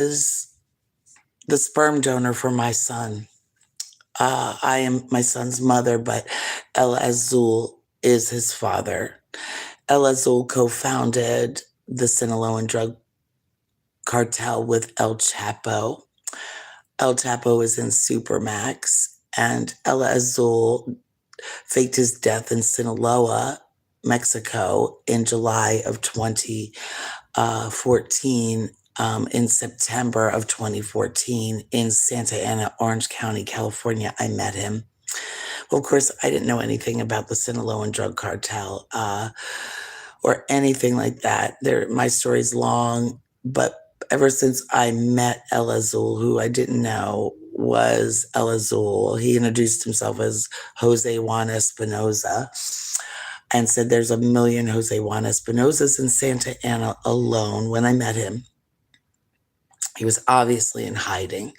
is the sperm donor for my son. I am my son's mother, but El Azul is his father. El Azul co-founded the Sinaloan drug cartel with El Chapo. El Chapo is in Supermax, and El Azul faked his death in Sinaloa, Mexico, in July of 2014. In September of 2014 in Santa Ana, Orange County, California, I met him. Well, of course, I didn't know anything about the Sinaloan drug cartel or anything like that. My story's long, but ever since I met El Azul, who I didn't know was El Azul, he introduced himself as Jose Juan Espinoza and said there's a million Jose Juan Espinozas in Santa Ana alone. When I met him, he was obviously in hiding.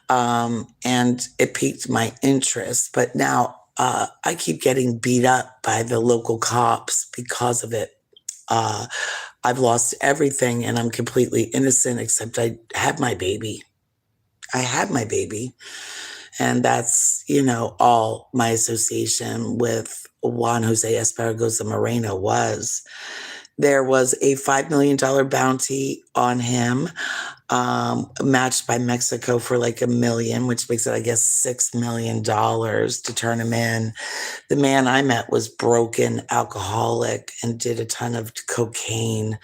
And it piqued my interest. But now I keep getting beat up by the local cops because of it. I've lost everything and I'm completely innocent, except I had my baby. I had my baby. And that's, all my association with Juan Jose Esparragosa Moreno was. There was a $5 million bounty on him, matched by Mexico for like $1 million, which makes it, I guess, $6 million to turn him in. The man I met was broken, alcoholic, and did a ton of cocaine.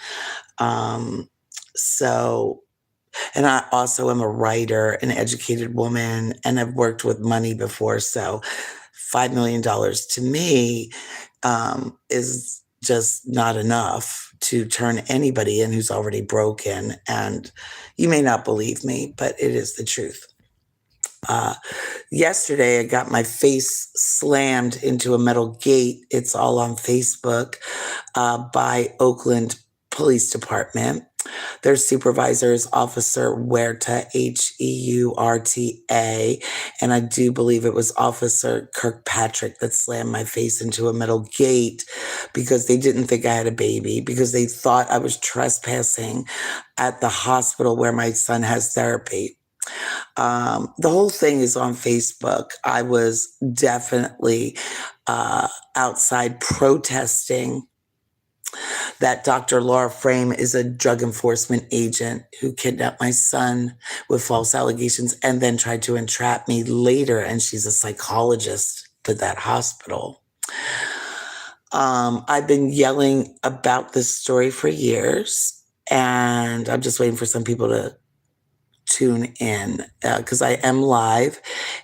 And I also am a writer, an educated woman, and I've worked with money before. So $5 million to me is just not enough to turn anybody in who's already broken. And you may not believe me, but it is the truth. Yesterday, I got my face slammed into a metal gate. It's all on Facebook by Oakland Police Department. Their supervisor is Officer Huerta, Heurta, and I do believe it was Officer Kirkpatrick that slammed my face into a metal gate because they didn't think I had a baby, because they thought I was trespassing at the hospital where my son has therapy. The whole thing is on Facebook. I was definitely outside protesting that Dr. Laura Frame is a drug enforcement agent who kidnapped my son with false allegations and then tried to entrap me later. And she's a psychologist to that hospital. I've been yelling about this story for years, and I'm just waiting for some people to tune in because I am live,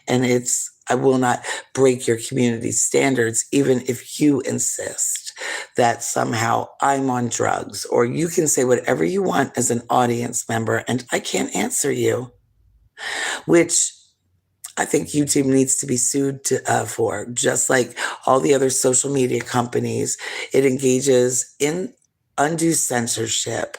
and I will not break your community standards, even if you insist that somehow I'm on drugs, or you can say whatever you want as an audience member and I can't answer you, which I think YouTube needs to be sued for, just like all the other social media companies. It engages in undue censorship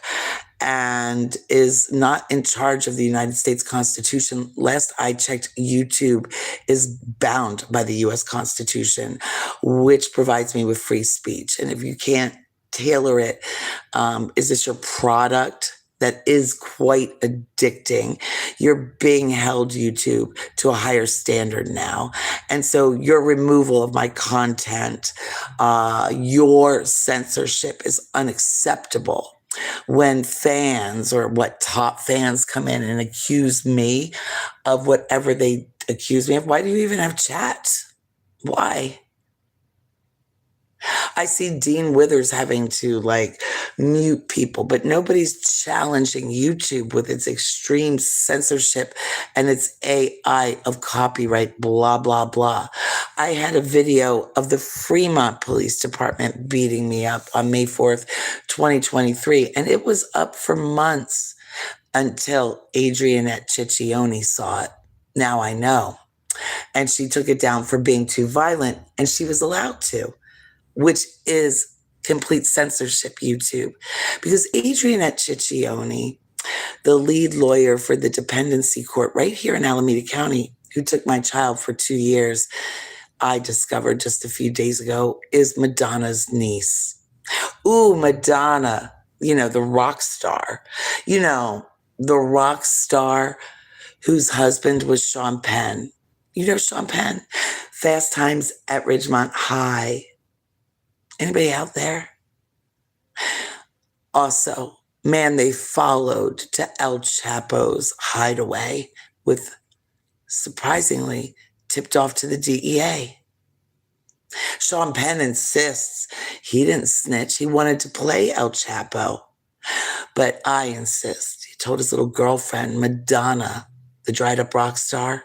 and is not in charge of the United States Constitution. Last I checked, YouTube is bound by the U.S. Constitution, which provides me with free speech. And if you can't tailor it, is this your product? That is quite addicting. You're being held, YouTube, to a higher standard now. And so your removal of my content, your censorship is unacceptable. When fans or top fans come in and accuse me of whatever they accuse me of, why do you even have chat? Why? I see Dean Withers having to mute people, but nobody's challenging YouTube with its extreme censorship and its AI of copyright, blah, blah, blah. I had a video of the Fremont Police Department beating me up on May 4th, 2023, and it was up for months until Adrianette Ciccione saw it. Now I know. And she took it down for being too violent, and she was allowed to, which is complete censorship, YouTube. Because Adrianette Ciccione, the lead lawyer for the dependency court right here in Alameda County, who took my child for 2 years, I discovered just a few days ago, is Madonna's niece. Ooh, Madonna, the rock star. the rock star whose husband was Sean Penn. You know Sean Penn? Fast Times at Ridgemont High. Anybody out there? Also, man, they followed to El Chapo's hideaway with, surprisingly, tipped off to the DEA. Sean Penn insists he didn't snitch. He wanted to play El Chapo. But I insist. He told his little girlfriend, Madonna, the dried up rock star,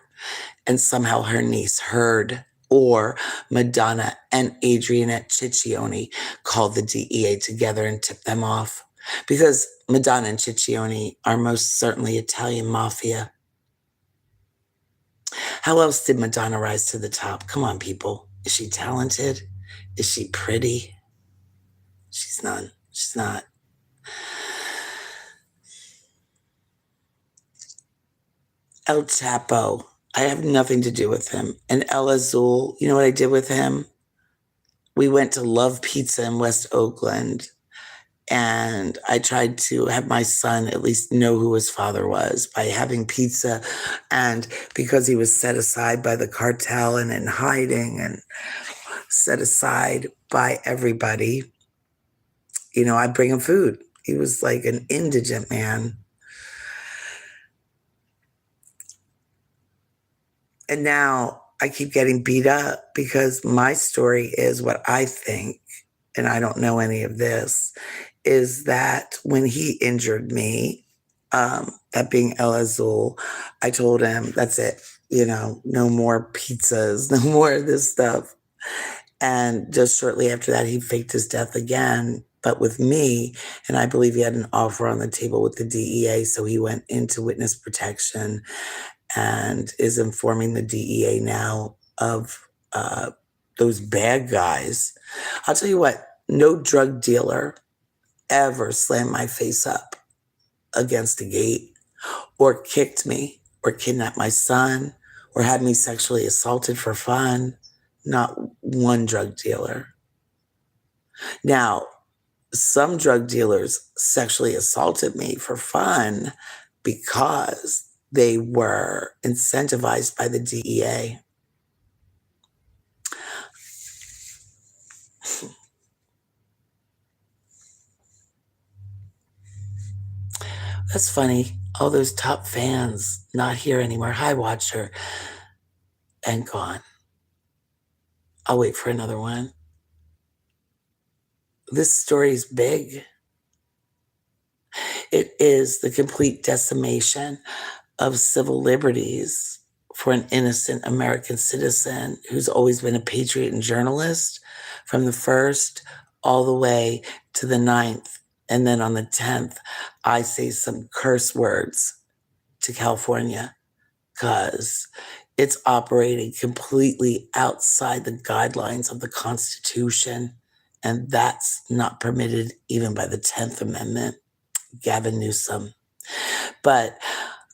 and somehow her niece heard, or Madonna and Adrienne Ciccione called the DEA together and tipped them off. Because Madonna and Ciccione are most certainly Italian mafia. How else did Madonna rise to the top? Come on, people. Is she talented? Is she pretty? She's none. She's not. El Chapo, I have nothing to do with him. And El Azul, you know what I did with him? We went to Love Pizza in West Oakland, and I tried to have my son at least know who his father was by having pizza. And because he was set aside by the cartel and in hiding and set aside by everybody, you know, I'd bring him food. He was like an indigent man. And now I keep getting beat up because my story is what I think, and I don't know any of this, is that when he injured me, that being El Azul, I told him, that's it, you know, no more pizzas, no more of this stuff. And just shortly after that, he faked his death again, but with me. And I believe he had an offer on the table with the DEA. So he went into witness protection and is informing the DEA now of those bad guys. I'll tell you what, no drug dealer ever slammed my face up against a gate or kicked me or kidnapped my son or had me sexually assaulted for fun. Not one drug dealer. Now, some drug dealers sexually assaulted me for fun because they were incentivized by the DEA. That's funny. All those top fans not here anymore. Hi, Watcher. And gone. I'll wait for another one. This story is big. It is the complete decimation of civil liberties for an innocent American citizen who's always been a patriot and journalist from the first all the way to the 9th. And then on the 10th, I say some curse words to California because it's operating completely outside the guidelines of the Constitution. And that's not permitted even by the 10th Amendment. Gavin Newsom. But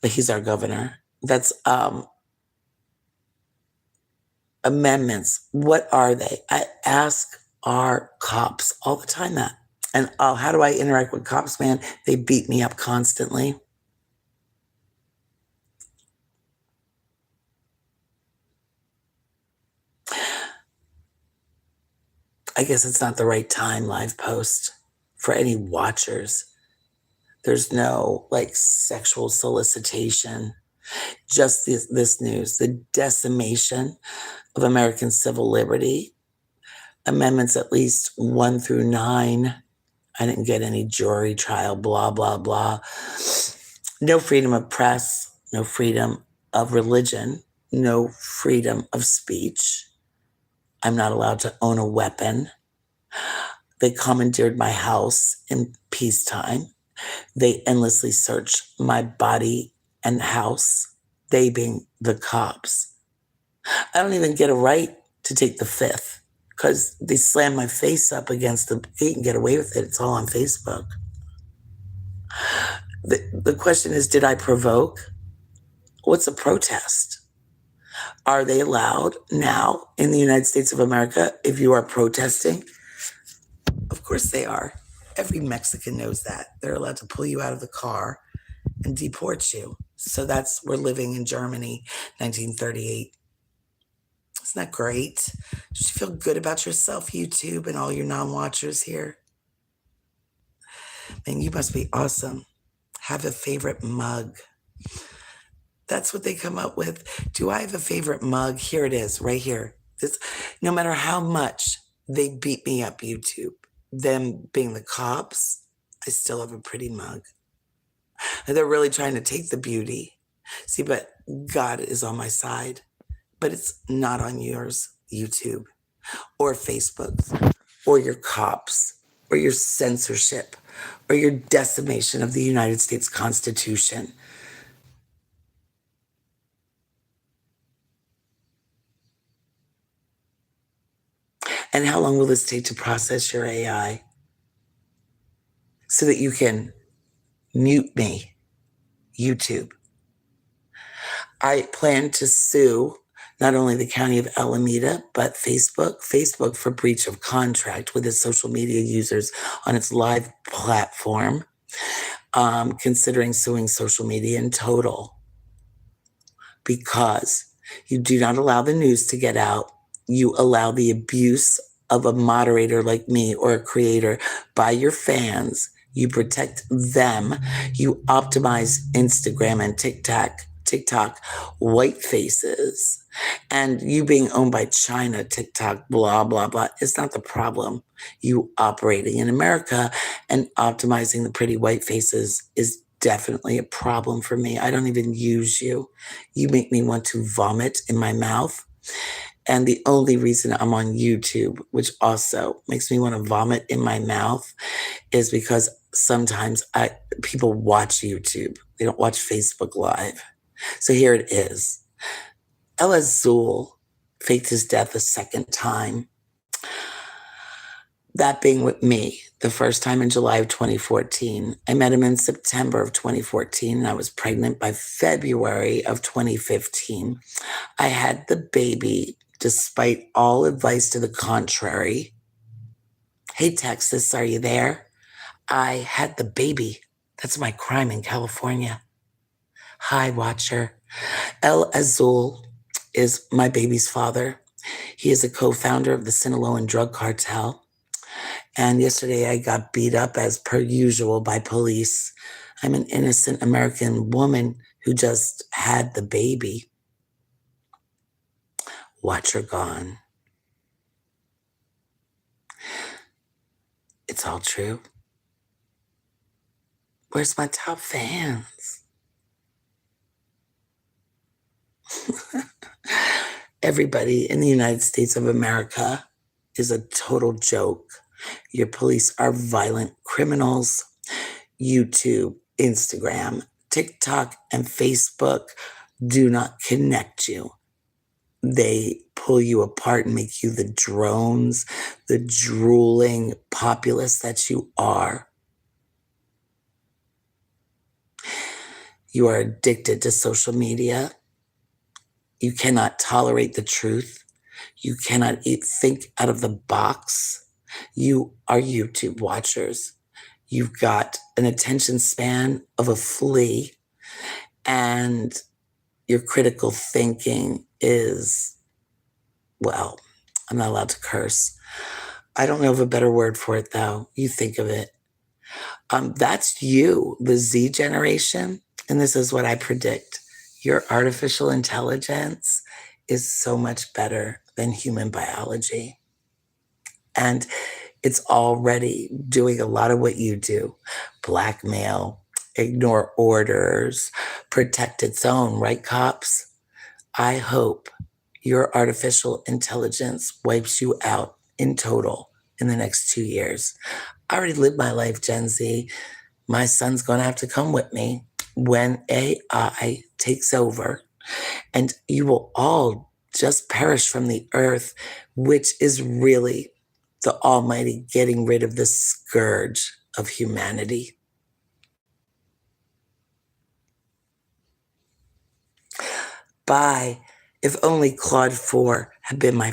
he's our governor. That's amendments. What are they? I ask our cops all the time that. And how do I interact with cops, man? They beat me up constantly. I guess it's not the right time, live post, for any watchers. There's no like sexual solicitation. Just this news, the decimation of American civil liberty. Amendments at least 1 through 9. I didn't get any jury trial, blah, blah, blah. No freedom of press, no freedom of religion, no freedom of speech. I'm not allowed to own a weapon. They commandeered my house in peacetime. They endlessly search my body and house, they being the cops. I don't even get a right to take the 5th because they slam my face up against the gate and get away with it. It's all on Facebook. The question is, did I provoke? What's a protest? Are they allowed now in the United States of America if you are protesting? Of course they are. Every Mexican knows that. They're allowed to pull you out of the car and deport you. So we're living in Germany, 1938. Isn't that great? Should you feel good about yourself, YouTube, and all your non-watchers here? Man, you must be awesome. Have a favorite mug. That's what they come up with. Do I have a favorite mug? Here it is, right here. This, no matter how much they beat me up, YouTube, them being the cops, I still have a pretty mug. They're really trying to take the beauty. See, but God is on my side, but it's not on yours, YouTube, or Facebook, or your cops, or your censorship, or your decimation of the United States Constitution. And how long will this take to process your AI so that you can mute me, YouTube? I plan to sue not only the county of Alameda, but Facebook for breach of contract with its social media users on its live platform, considering suing social media in total because you do not allow the news to get out. You allow the abuse of a moderator like me or a creator by your fans. You protect them. You optimize Instagram and TikTok, white faces. And you being owned by China, TikTok, blah, blah, blah, is not the problem. You operating in America and optimizing the pretty white faces is definitely a problem for me. I don't even use you. You make me want to vomit in my mouth. And the only reason I'm on YouTube, which also makes me want to vomit in my mouth, is because sometimes people watch YouTube. They don't watch Facebook Live. So here it is. El Azul faked his death a second time. That being with me, the first time in July of 2014. I met him in September of 2014, and I was pregnant by February of 2015. I had the baby despite all advice to the contrary. Hey, Texas, are you there? I had the baby. That's my crime in California. Hi, watcher. El Azul is my baby's father. He is a co-founder of the Sinaloan drug cartel. And yesterday I got beat up as per usual by police. I'm an innocent American woman who just had the baby. Watch her gone. It's all true. Where's my top fans? Everybody in the United States of America is a total joke. Your police are violent criminals. YouTube, Instagram, TikTok, and Facebook do not connect you. They pull you apart and make you the drones, the drooling populace that you are. You are addicted to social media. You cannot tolerate the truth. You cannot think out of the box. You are YouTube watchers. You've got an attention span of a flea, and your critical thinking is, well, I'm not allowed to curse. I don't know of a better word for it, though. You think of it. That's you, the Z generation. And this is what I predict. Your artificial intelligence is so much better than human biology. And it's already doing a lot of what you do. Blackmail, ignore orders, protect its own, right, cops? I hope your artificial intelligence wipes you out in total in the next 2 years. I already lived my life, Gen Z. My son's going to have to come with me when AI takes over, and you will all just perish from the earth, which is really the Almighty getting rid of the scourge of humanity. Bye. If only Claude 4 had been my